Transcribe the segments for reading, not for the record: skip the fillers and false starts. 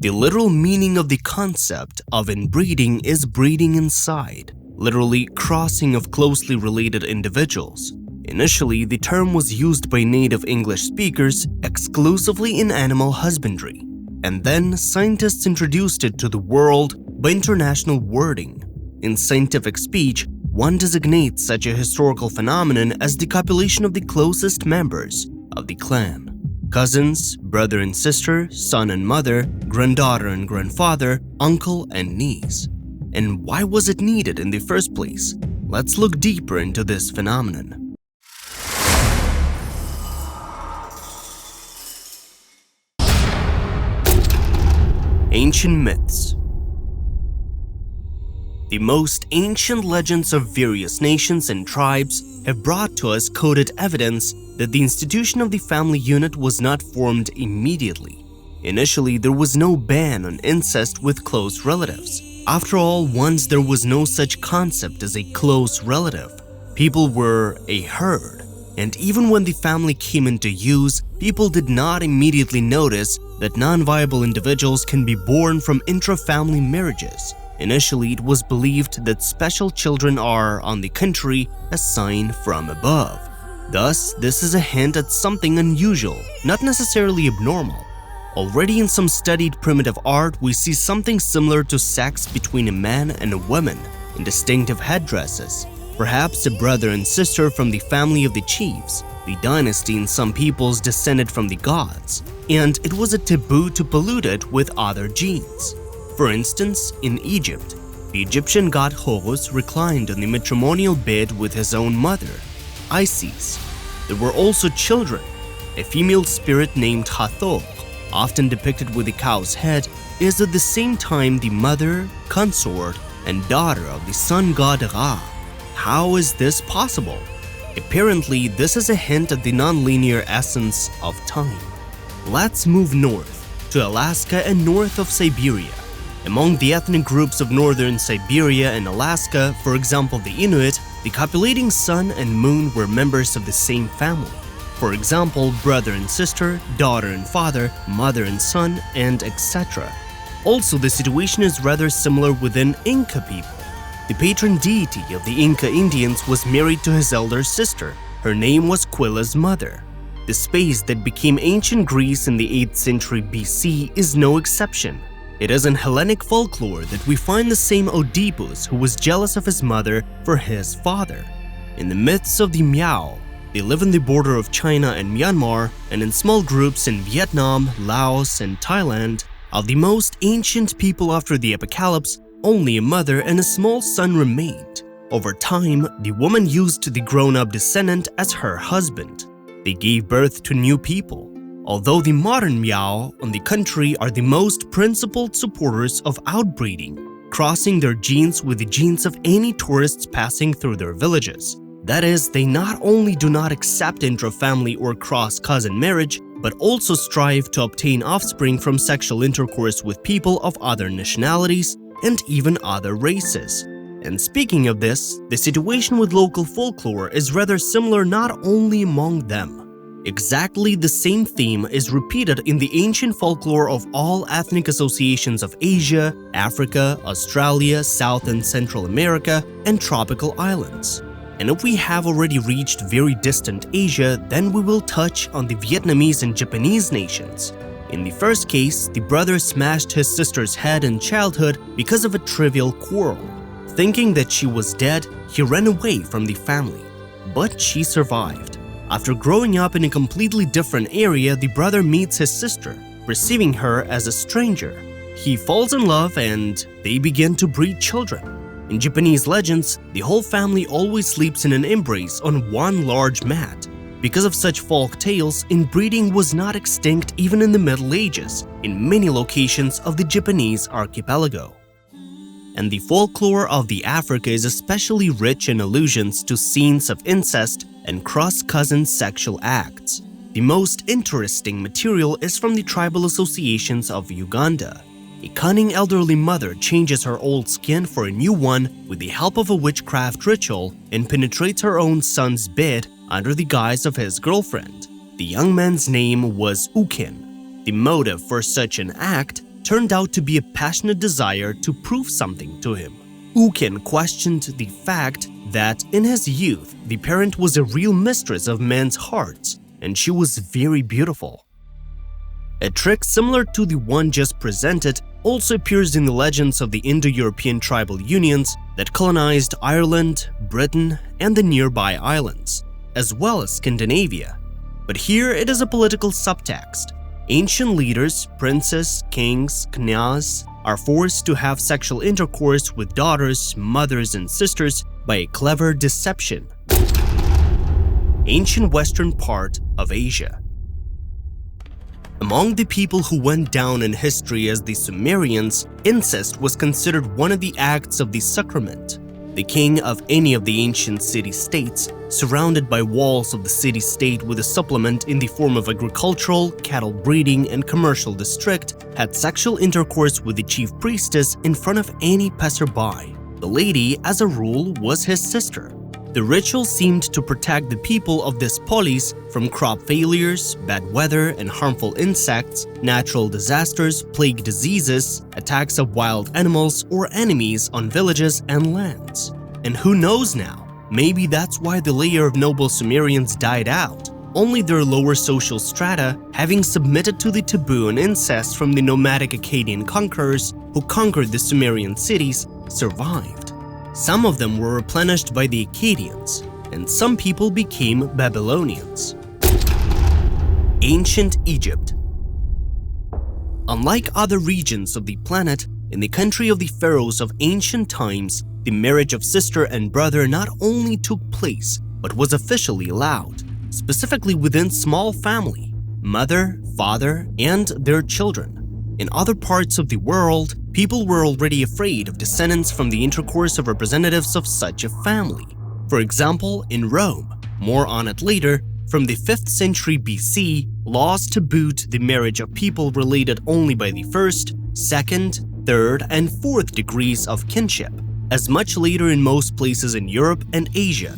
The literal meaning of the concept of inbreeding is breeding inside, literally crossing of closely related individuals. Initially, the term was used by native English speakers exclusively in animal husbandry, and then scientists introduced it to the world by international wording. In scientific speech, one designates such a historical phenomenon as the copulation of the closest members of the clan. Cousins, brother and sister, son and mother, granddaughter and grandfather, uncle and niece. And why was it needed in the first place? Let's look deeper into this phenomenon. Ancient myths. The most ancient legends of various nations and tribes have brought to us coded evidence that the institution of the family unit was not formed immediately. Initially, there was no ban on incest with close relatives. After all, once there was no such concept as a close relative. People were a herd, and even when the family came into use, people did not immediately notice that non-viable individuals can be born from intra-family marriages. Initially, it was believed that special children are, on the contrary, a sign from above. Thus, this is a hint at something unusual, not necessarily abnormal. Already in some studied primitive art, we see something similar to sex between a man and a woman in distinctive headdresses. Perhaps a brother and sister from the family of the chiefs. The dynasty in some peoples descended from the gods, and it was a taboo to pollute it with other genes. For instance, in Egypt, the Egyptian god Horus reclined on the matrimonial bed with his own mother, Isis. There were also children. A female spirit named Hathor, often depicted with a cow's head, is at the same time the mother, consort, and daughter of the sun god Ra. How is this possible? Apparently, this is a hint at the non-linear essence of time. Let's move north to Alaska and north of Siberia. Among the ethnic groups of northern Siberia and Alaska, for example the Inuit, the copulating sun and moon were members of the same family. For example, brother and sister, daughter and father, mother and son, and etc. Also, the situation is rather similar within Inca people. The patron deity of the Inca Indians was married to his elder sister. Her name was Quilla's mother. The space that became ancient Greece in the 8th century BC is no exception. It is in Hellenic folklore that we find the same Oedipus who was jealous of his mother for his father. In the myths of the Miao, they live on the border of China and Myanmar, and in small groups in Vietnam, Laos, and Thailand. Of the most ancient people after the apocalypse, only a mother and a small son remained. Over time, the woman used the grown-up descendant as her husband. They gave birth to new people. Although the modern Miao, on the contrary, are the most principled supporters of outbreeding, crossing their genes with the genes of any tourists passing through their villages. That is, they not only do not accept intra-family or cross-cousin marriage, but also strive to obtain offspring from sexual intercourse with people of other nationalities and even other races. And speaking of this, the situation with local folklore is rather similar not only among them. Exactly the same theme is repeated in the ancient folklore of all ethnic associations of Asia, Africa, Australia, South and Central America, and tropical islands. And if we have already reached very distant Asia, then we will touch on the Vietnamese and Japanese nations. In the first case, the brother smashed his sister's head in childhood because of a trivial quarrel. Thinking that she was dead, he ran away from the family. But she survived. After growing up in a completely different area, the brother meets his sister, perceiving her as a stranger. He falls in love and they begin to breed children. In Japanese legends, the whole family always sleeps in an embrace on one large mat. Because of such folk tales, inbreeding was not extinct even in the Middle Ages in many locations of the Japanese archipelago. And the folklore of the Africa is especially rich in allusions to scenes of incest and cross-cousin sexual acts. The most interesting material is from the tribal associations of Uganda. A cunning elderly mother changes her old skin for a new one with the help of a witchcraft ritual and penetrates her own son's bed under the guise of his girlfriend. The young man's name was Ukin. The motive for such an act: turned out to be a passionate desire to prove something to him. Uken questioned the fact that in his youth, the parent was a real mistress of men's hearts, and she was very beautiful. A trick similar to the one just presented also appears in the legends of the Indo-European tribal unions that colonized Ireland, Britain, and the nearby islands, as well as Scandinavia. But here it is a political subtext. Ancient leaders, princes, kings, knyaz, are forced to have sexual intercourse with daughters, mothers, and sisters by a clever deception. Ancient western part of Asia. Among the people who went down in history as the Sumerians, incest was considered one of the acts of the sacrament. The king of any of the ancient city-states, surrounded by walls of the city-state with a supplement in the form of agricultural, cattle breeding, and commercial district, had sexual intercourse with the chief priestess in front of any passerby. The lady, as a rule, was his sister. The ritual seemed to protect the people of this polis from crop failures, bad weather and harmful insects, natural disasters, plague diseases, attacks of wild animals, or enemies on villages and lands. And who knows now, maybe that's why the layer of noble Sumerians died out. Only their lower social strata, having submitted to the taboo on incest from the nomadic Akkadian conquerors who conquered the Sumerian cities, survived. Some of them were replenished by the Akkadians, and some people became Babylonians. Ancient Egypt. Unlike other regions of the planet, in the country of the pharaohs of ancient times, the marriage of sister and brother not only took place, but was officially allowed, specifically within small family, mother, father, and their children. In other parts of the world, people were already afraid of descendants from the intercourse of representatives of such a family. For example, in Rome, more on it later, from the 5th century BC, laws tabooed the marriage of people related only by the 1st, 2nd, 3rd, and 4th degrees of kinship, as much later in most places in Europe and Asia.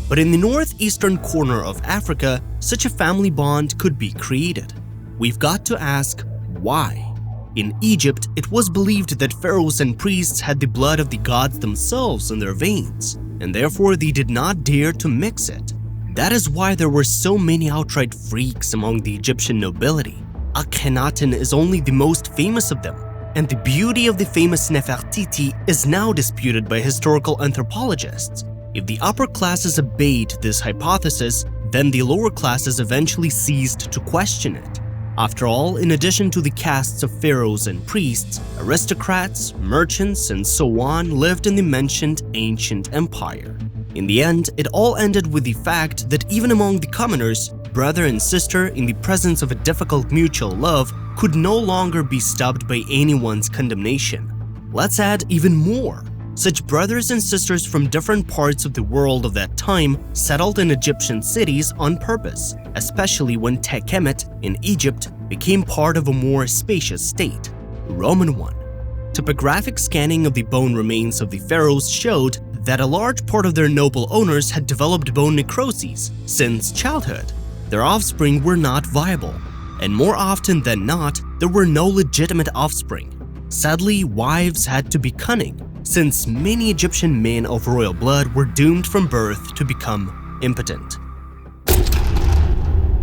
But in the northeastern corner of Africa, such a family bond could be created. We've got to ask, why? In Egypt, it was believed that pharaohs and priests had the blood of the gods themselves in their veins, and therefore they did not dare to mix it. That is why there were so many outright freaks among the Egyptian nobility. Akhenaten is only the most famous of them, and the beauty of the famous Nefertiti is now disputed by historical anthropologists. If the upper classes obeyed this hypothesis, then the lower classes eventually ceased to question it. After all, in addition to the castes of pharaohs and priests, aristocrats, merchants, and so on lived in the mentioned ancient empire. In the end, it all ended with the fact that even among the commoners, brother and sister in the presence of a difficult mutual love could no longer be stopped by anyone's condemnation. Let's add even more. Such brothers and sisters from different parts of the world of that time settled in Egyptian cities on purpose, especially when Tekemet in Egypt became part of a more spacious state, Roman one. Topographic scanning of the bone remains of the pharaohs showed that a large part of their noble owners had developed bone necroses since childhood. Their offspring were not viable, and more often than not, there were no legitimate offspring. Sadly, wives had to be cunning, since many Egyptian men of royal blood were doomed from birth to become impotent.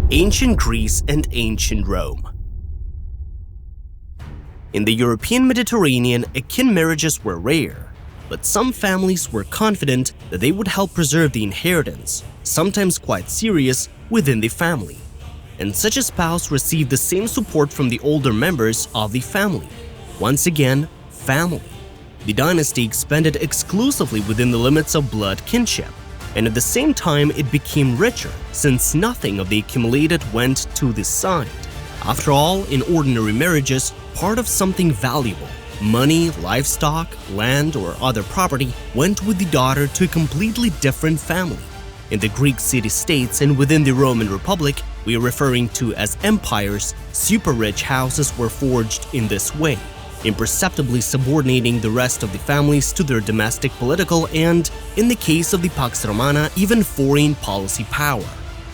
Ancient Greece and Ancient Rome. In the European Mediterranean, akin marriages were rare, but some families were confident that they would help preserve the inheritance, sometimes quite serious, within the family. And such a spouse received the same support from the older members of the family. Once again, family. The dynasty expanded exclusively within the limits of blood kinship, and at the same time it became richer since nothing of the accumulated went to the side. After all, in ordinary marriages, part of something valuable, money, livestock, land, or other property, went with the daughter to a completely different family. In the Greek city-states and within the Roman Republic, we are referring to as empires, super-rich houses were forged in this way, imperceptibly subordinating the rest of the families to their domestic political and, in the case of the Pax Romana, even foreign policy power.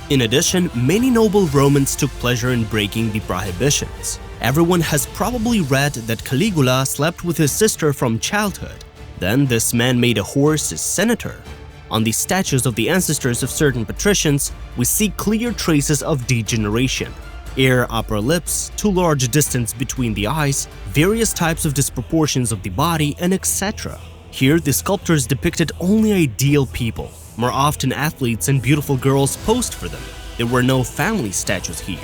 In addition, many noble Romans took pleasure in breaking the prohibitions. Everyone has probably read that Caligula slept with his sister from childhood. Then this man made a horse his senator. On the statues of the ancestors of certain patricians, we see clear traces of degeneration. Air upper lips, too large a distance between the eyes, various types of disproportions of the body, and etc. Here, the sculptors depicted only ideal people. More often, athletes and beautiful girls posed for them. There were no family statues here.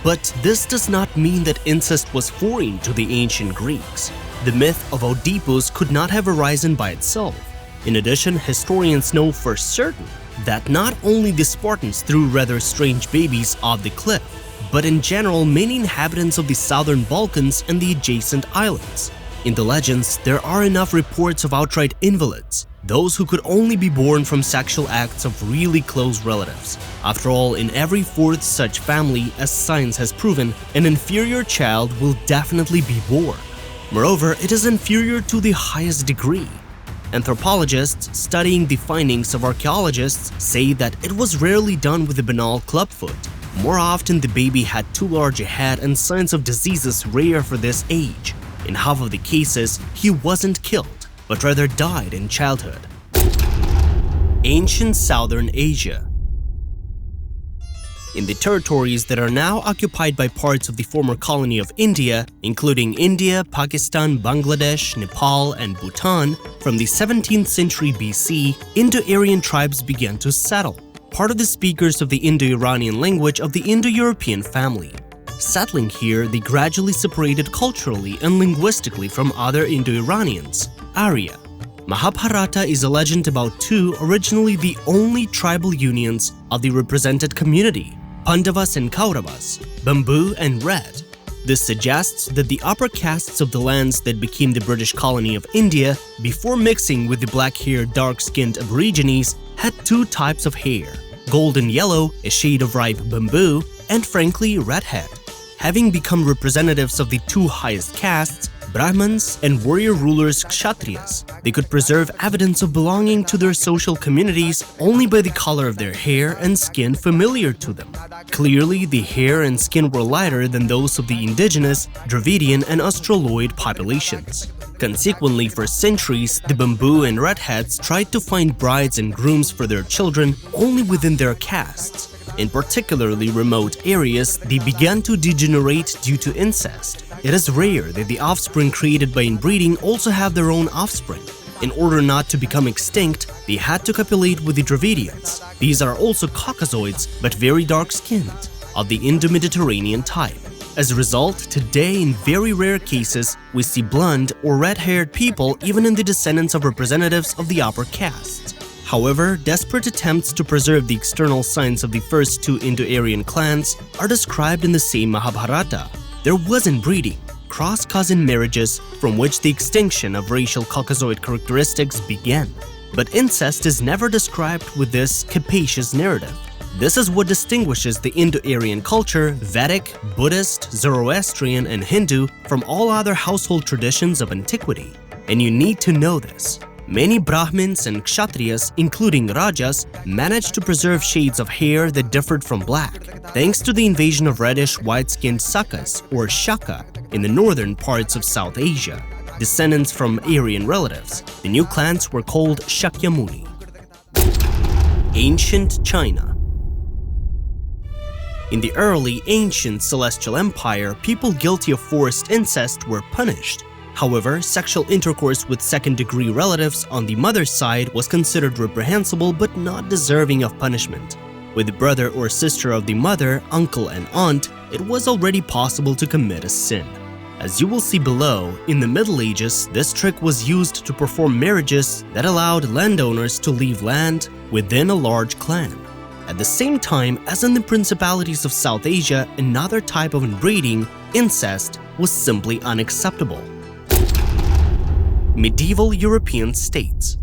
But this does not mean that incest was foreign to the ancient Greeks. The myth of Oedipus could not have arisen by itself. In addition, historians know for certain that not only the Spartans threw rather strange babies off the cliff, but in general many inhabitants of the southern Balkans and the adjacent islands. In the legends, there are enough reports of outright invalids, those who could only be born from sexual acts of really close relatives. After all, in every fourth such family, as science has proven, an inferior child will definitely be born. Moreover, it is inferior to the highest degree. Anthropologists studying the findings of archaeologists say that it was rarely done with a banal clubfoot. More often, the baby had too large a head and signs of diseases rare for this age. In half of the cases, he wasn't killed, but rather died in childhood. Ancient Southern Asia. In the territories that are now occupied by parts of the former colony of India, including India, Pakistan, Bangladesh, Nepal, and Bhutan, from the 17th century BC, Indo-Aryan tribes began to settle, part of the speakers of the Indo-Iranian language of the Indo-European family. Settling here, they gradually separated culturally and linguistically from other Indo-Iranians, Arya. Mahabharata is a legend about two, originally the only tribal unions of the represented community, Pandavas and Kauravas, Bamboo and Red. This suggests that the upper castes of the lands that became the British colony of India, before mixing with the black-haired, dark-skinned Aborigines, had two types of hair: golden yellow, a shade of ripe bamboo, and frankly, redhead. Having become representatives of the two highest castes, Brahmins and warrior rulers Kshatriyas, they could preserve evidence of belonging to their social communities only by the color of their hair and skin familiar to them. Clearly, the hair and skin were lighter than those of the indigenous, Dravidian, and Australoid populations. Consequently, for centuries, the Bamboo and Redheads tried to find brides and grooms for their children only within their castes. In particularly remote areas, they began to degenerate due to incest. It is rare that the offspring created by inbreeding also have their own offspring. In order not to become extinct, they had to copulate with the Dravidians. These are also Caucasoids, but very dark-skinned, of the Indo-Mediterranean type. As a result, today in very rare cases, we see blonde or red-haired people even in the descendants of representatives of the upper castes. However, desperate attempts to preserve the external signs of the first two Indo-Aryan clans are described in the same Mahabharata. There was inbreeding, cross-cousin marriages from which the extinction of racial Caucasoid characteristics began. But incest is never described with this capacious narrative. This is what distinguishes the Indo-Aryan culture, Vedic, Buddhist, Zoroastrian, and Hindu from all other household traditions of antiquity. And you need to know this. Many Brahmins and Kshatriyas, including Rajas, managed to preserve shades of hair that differed from black, thanks to the invasion of reddish, white-skinned Sakas or Shaka in the northern parts of South Asia. Descendants from Aryan relatives, the new clans were called Shakyamuni. Ancient China. In the early ancient Celestial Empire, people guilty of forced incest were punished. However, sexual intercourse with second-degree relatives on the mother's side was considered reprehensible but not deserving of punishment. With the brother or sister of the mother, uncle, and aunt, it was already possible to commit a sin. As you will see below, in the Middle Ages, this trick was used to perform marriages that allowed landowners to leave land within a large clan. At the same time, as in the principalities of South Asia, another type of inbreeding, incest, was simply unacceptable. Medieval European states.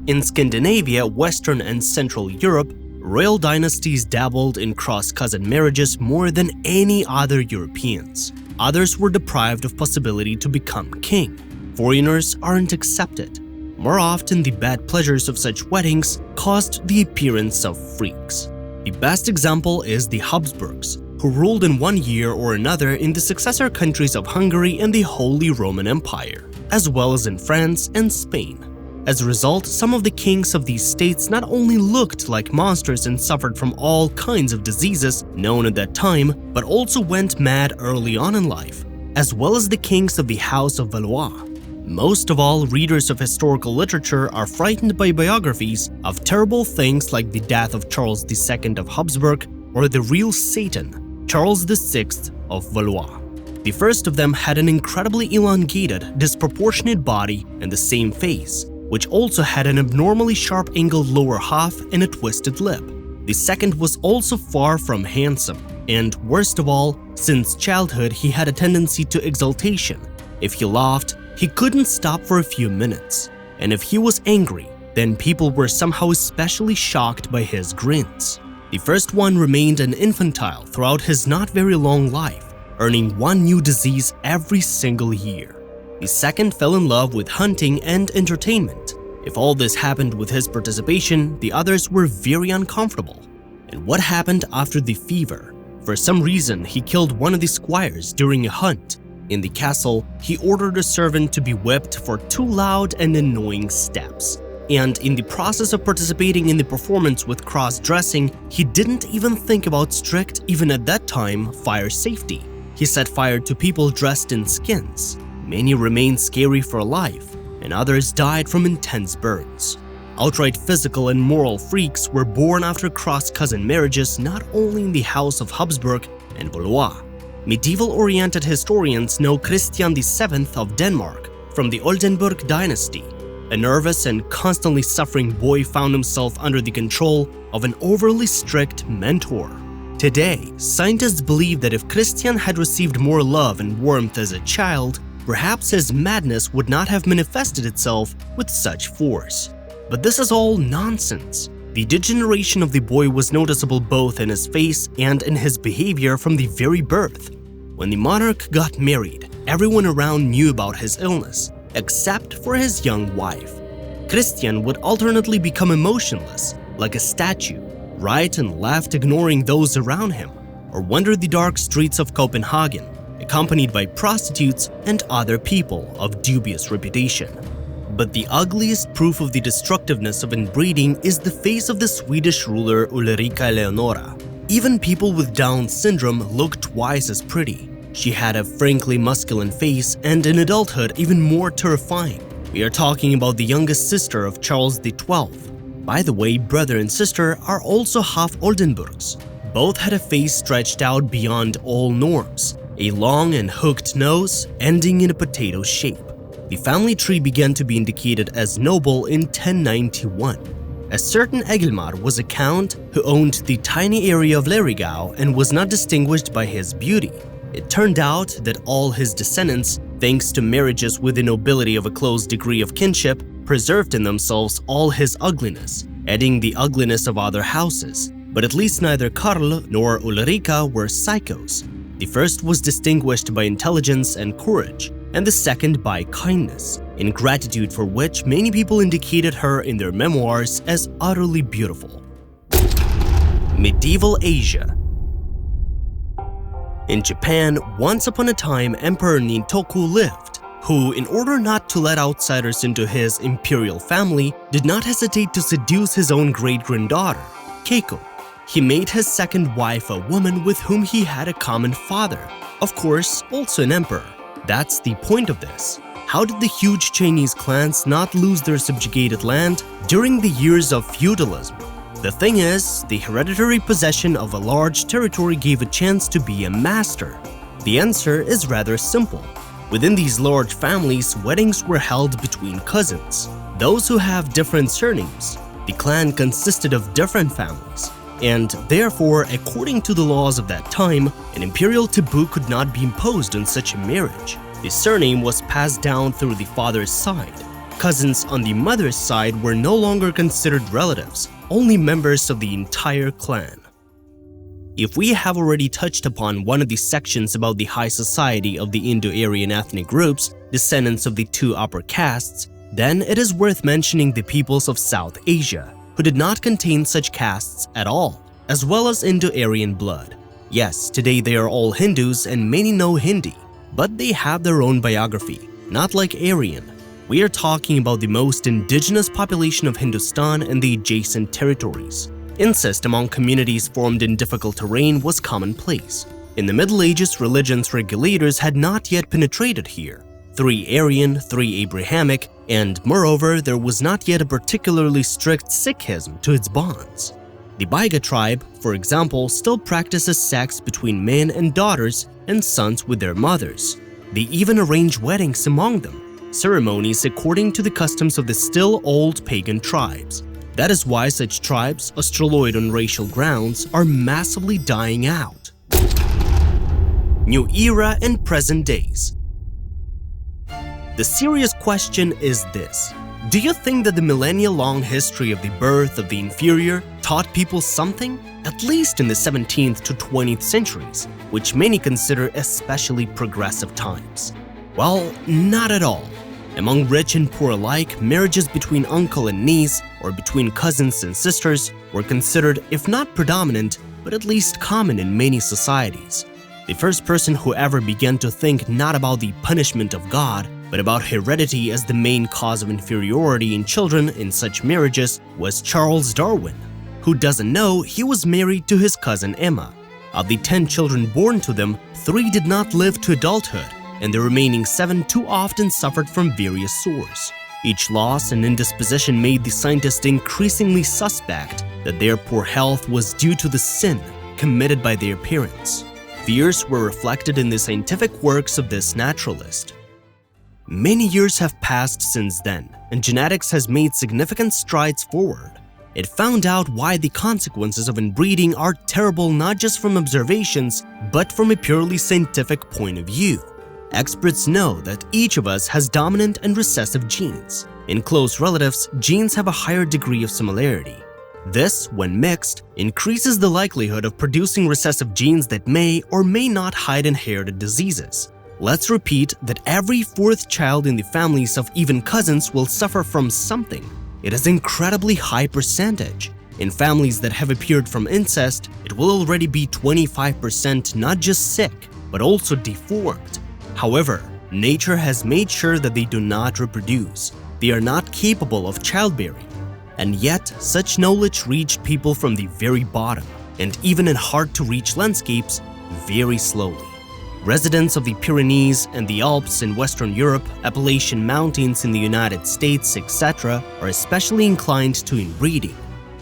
In Scandinavia, Western and Central Europe, royal dynasties dabbled in cross-cousin marriages more than any other Europeans. Others were deprived of possibility to become king. Foreigners aren't accepted. More often, the bad pleasures of such weddings caused the appearance of freaks. The best example is the Habsburgs, who ruled in one year or another in the successor countries of Hungary and the Holy Roman Empire, as well as in France and Spain. As a result, some of the kings of these states not only looked like monsters and suffered from all kinds of diseases known at that time, but also went mad early on in life, as well as the kings of the House of Valois. Most of all, readers of historical literature are frightened by biographies of terrible things like the death of Charles II of Habsburg or the real Satan, Charles VI of Valois. The first of them had an incredibly elongated, disproportionate body and the same face, which also had an abnormally sharp-angled lower half and a twisted lip. The second was also far from handsome, and worst of all, since childhood he had a tendency to exaltation. If he laughed, he couldn't stop for a few minutes, and if he was angry, then people were somehow especially shocked by his grins. The first one remained an infantile throughout his not very long life, earning one new disease every single year. The second fell in love with hunting and entertainment. If all this happened with his participation, the others were very uncomfortable. And what happened after the fever? For some reason, he killed one of the squires during a hunt. In the castle, he ordered a servant to be whipped for too loud and annoying steps. And in the process of participating in the performance with cross-dressing, he didn't even think about strict, even at that time, fire safety. He set fire to people dressed in skins. Many remained scary for life, and others died from intense burns. Outright physical and moral freaks were born after cross-cousin marriages not only in the House of Habsburg and Valois. Medieval-oriented historians know Christian VII of Denmark from the Oldenburg dynasty. A nervous and constantly suffering boy found himself under the control of an overly strict mentor. Today, scientists believe that if Christian had received more love and warmth as a child, perhaps his madness would not have manifested itself with such force. But this is all nonsense. The degeneration of the boy was noticeable both in his face and in his behavior from the very birth. When the monarch got married, everyone around knew about his illness, except for his young wife. Christian would alternately become emotionless, like a statue, right and left ignoring those around him, or wander the dark streets of Copenhagen, accompanied by prostitutes and other people of dubious reputation. But the ugliest proof of the destructiveness of inbreeding is the face of the Swedish ruler Ulrika Eleonora. Even people with Down syndrome look twice as pretty. She had a frankly masculine face and in adulthood even more terrifying. We are talking about the youngest sister of Charles XII. By the way, brother and sister are also half Oldenburgs. Both had a face stretched out beyond all norms, a long and hooked nose ending in a potato shape. The family tree began to be indicated as noble in 1091. A certain Egelmar was a count who owned the tiny area of Lerigau and was not distinguished by his beauty. It turned out that all his descendants, thanks to marriages with the nobility of a close degree of kinship, preserved in themselves all his ugliness, adding the ugliness of other houses. But at least neither Karl nor Ulrika were psychos. The first was distinguished by intelligence and courage, and the second by kindness, in gratitude for which many people indicated her in their memoirs as utterly beautiful. Medieval Asia. In Japan, once upon a time, Emperor Nintoku lived, who, in order not to let outsiders into his imperial family, did not hesitate to seduce his own great-granddaughter, Keiko. He made his second wife a woman with whom he had a common father, of course, also an emperor. That's the point of this. How did the huge Chinese clans not lose their subjugated land during the years of feudalism? The thing is, the hereditary possession of a large territory gave a chance to be a master. The answer is rather simple. Within these large families, weddings were held between cousins, those who have different surnames. The clan consisted of different families, and therefore, according to the laws of that time, an imperial taboo could not be imposed on such a marriage. The surname was passed down through the father's side. Cousins on the mother's side were no longer considered relatives, only members of the entire clan. If we have already touched upon one of the sections about the high society of the Indo-Aryan ethnic groups, descendants of the two upper castes, then it is worth mentioning the peoples of South Asia, who did not contain such castes at all, as well as Indo-Aryan blood. Yes, today they are all Hindus and many know Hindi, but they have their own biography, not like Aryan. We are talking about the most indigenous population of Hindustan and the adjacent territories. Incest among communities formed in difficult terrain was commonplace. In the Middle Ages, religion's regulators had not yet penetrated here. 3 Aryan, 3 Abrahamic, and moreover, there was not yet a particularly strict Sikhism to its bonds. The Baiga tribe, for example, still practices sex between men and daughters and sons with their mothers. They even arrange weddings among them, ceremonies according to the customs of the still old pagan tribes. That is why such tribes, Australoid on racial grounds, are massively dying out. New era and present days. The serious question is this: do you think that the millennia-long history of the birth of the inferior taught people something, at least in the 17th to 20th centuries, which many consider especially progressive times? Well, not at all. Among rich and poor alike, marriages between uncle and niece or between cousins and sisters were considered, if not predominant, but at least common in many societies. The first person who ever began to think not about the punishment of God, but about heredity as the main cause of inferiority in children in such marriages was Charles Darwin. Who doesn't know he was married to his cousin Emma? Of the 10 children born to them, 3 did not live to adulthood, and the remaining 7 too often suffered from various sores. Each loss and indisposition made the scientists increasingly suspect that their poor health was due to the sin committed by their parents. Fears were reflected in the scientific works of this naturalist. Many years have passed since then, and genetics has made significant strides forward. It found out why the consequences of inbreeding are terrible not just from observations, but from a purely scientific point of view. Experts know that each of us has dominant and recessive genes. In close relatives, genes have a higher degree of similarity. This, when mixed, increases the likelihood of producing recessive genes that may or may not hide inherited diseases. Let's repeat that every 4th child in the families of even cousins will suffer from something. It is an incredibly high percentage. In families that have appeared from incest, it will already be 25% not just sick, but also deformed. However, nature has made sure that they do not reproduce. They are not capable of childbearing. And yet, such knowledge reached people from the very bottom, and even in hard-to-reach landscapes, very slowly. Residents of the Pyrenees and the Alps in Western Europe, Appalachian Mountains in the United States, etc., are especially inclined to inbreeding.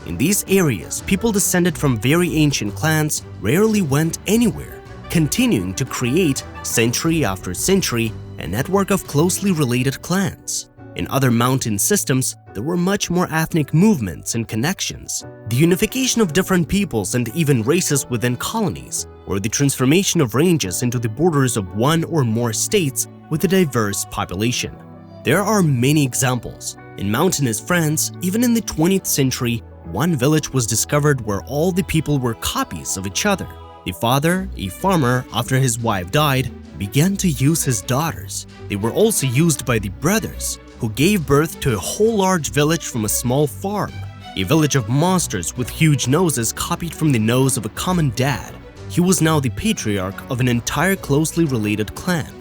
In these areas, people descended from very ancient clans rarely went anywhere, continuing to create, century after century, a network of closely related clans. In other mountain systems, there were much more ethnic movements and connections, the unification of different peoples and even races within colonies, or the transformation of ranges into the borders of one or more states with a diverse population. There are many examples. In mountainous France, even in the 20th century, one village was discovered where all the people were copies of each other. The father, a farmer, after his wife died, began to use his daughters. They were also used by the brothers, who gave birth to a whole large village from a small farm. A village of monsters with huge noses copied from the nose of a common dad. He was now the patriarch of an entire closely related clan.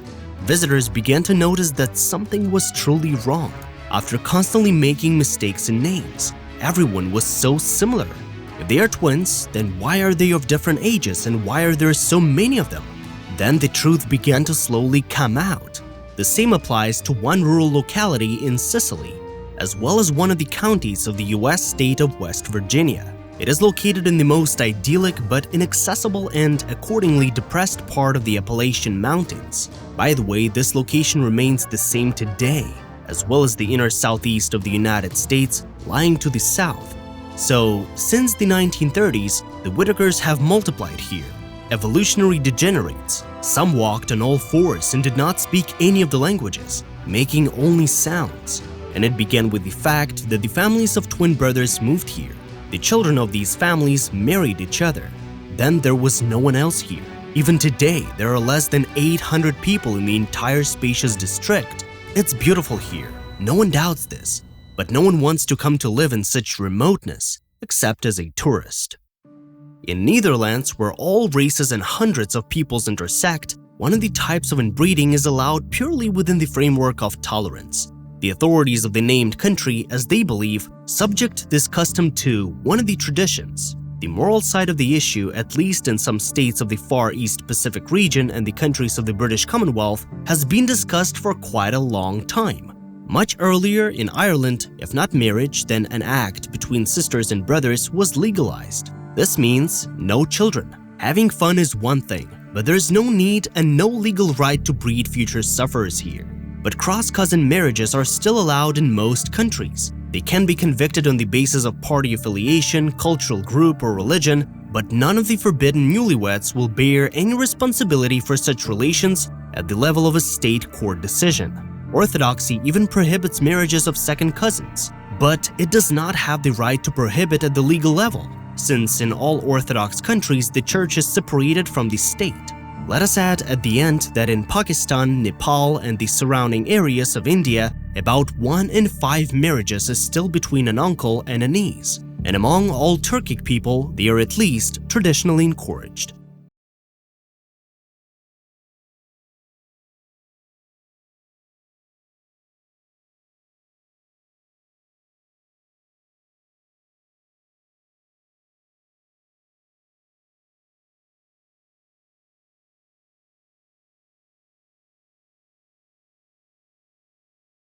Visitors began to notice that something was truly wrong. After constantly making mistakes in names, everyone was so similar. If they are twins, then why are they of different ages and why are there so many of them? Then the truth began to slowly come out. The same applies to one rural locality in Sicily, as well as one of the counties of the US state of West Virginia. It is located in the most idyllic but inaccessible and accordingly depressed part of the Appalachian Mountains. By the way, this location remains the same today, as well as the inner southeast of the United States lying to the south. So, since the 1930s, the Whitakers have multiplied here. Evolutionary degenerates. Some walked on all fours and did not speak any of the languages, making only sounds. And it began with the fact that the families of twin brothers moved here. The children of these families married each other. Then there was no one else here. Even today, there are less than 800 people in the entire spacious district. It's beautiful here, no one doubts this, but no one wants to come to live in such remoteness, except as a tourist. In Netherlands, where all races and hundreds of peoples intersect, one of the types of inbreeding is allowed purely within the framework of tolerance. The authorities of the named country, as they believe, subject this custom to one of the traditions. The moral side of the issue, at least in some states of the Far East Pacific region and the countries of the British Commonwealth, has been discussed for quite a long time. Much earlier in Ireland, if not marriage, then an act between sisters and brothers was legalized. This means no children. Having fun is one thing, but there's no need and no legal right to breed future sufferers here. But cross-cousin marriages are still allowed in most countries. They can be convicted on the basis of party affiliation, cultural group, or religion, but none of the forbidden newlyweds will bear any responsibility for such relations at the level of a state court decision. Orthodoxy even prohibits marriages of second cousins, but it does not have the right to prohibit at the legal level, since in all Orthodox countries the church is separated from the state. Let us add at the end that in Pakistan, Nepal, and the surrounding areas of India, about 1 in 5 marriages is still between an uncle and a niece, and among all Turkic people, they are at least traditionally encouraged.